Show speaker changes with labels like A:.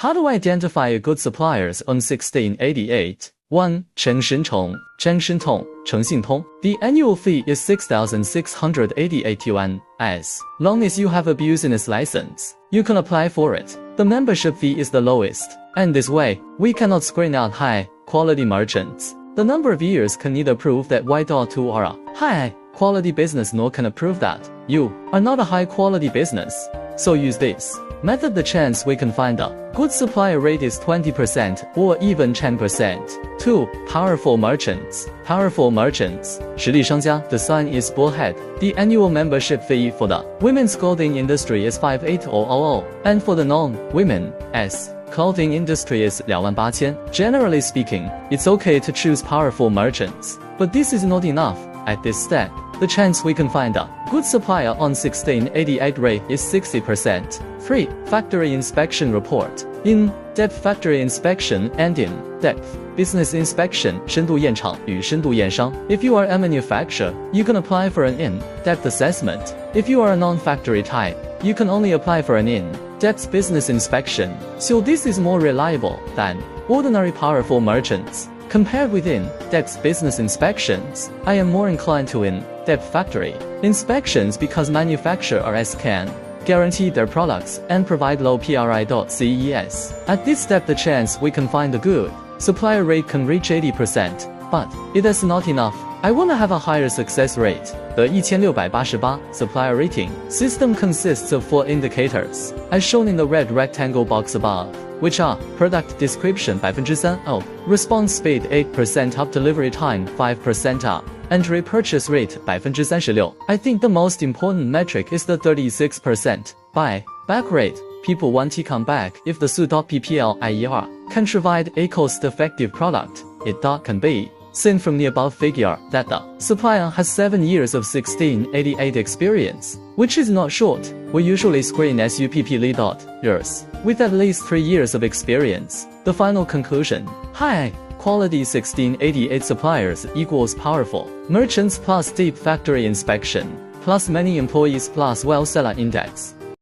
A: How to identify a good suppliers on 1688? 1. 诚实通, 真实通, 诚信通. The annual fee is 6,688 yuan. As long as you have a business license, you can apply for it. The membership fee is the lowest, and this way, we cannot screen out high-quality merchants. The number of years can neither prove that Y.2 are a high-quality business nor can prove that you are not a high-quality business. So use this method. The chance we can find a good supplier rate is 20% or even 10%. 2. Powerful merchants. Powerful merchants. 实力商家. The sign is bullhead. The annual membership fee for the women's clothing industry is 5,800, and for the non-women's clothing industry is 28,000. Generally speaking, it's okay to choose powerful merchants, but this is not enough. At this step, the chance we can find a good supplier on 1688 rate is 60%. 3. Factory inspection report. In-depth factory inspection and in-depth business inspection. 深度验厂与深度验商. If you are a manufacturer, you can apply for an in-depth assessment. If you are a non-factory type, you can only apply for an in-depth business inspection. So this is more reliable than ordinary powerful merchants. Compared with in-depth business inspections, I am more inclined to in-depth factory inspections because manufacturers can guarantee their products and provide low PRI.CES. At this step, the chance we can find a good supplier rate can reach 80%, but it is not enough. I want to have a higher success rate. The 1688 supplier rating system consists of 4 indicators, as shown in the red rectangle box above, which are product description 3% up, response speed 8% up, delivery time 5% up, and repurchase rate 36%. I think the most important metric is the 36% buy-back rate. People want to come back if the su.pplir can provide a cost-effective product. It can be seen from the above figure that the supplier has 7 years of 1688 experience, which is not short. We usually screen suppliers with at least 3 years of experience. The final conclusion: high-quality 1688 suppliers equals powerful merchants plus deep factory inspection plus many employees plus well-seller index.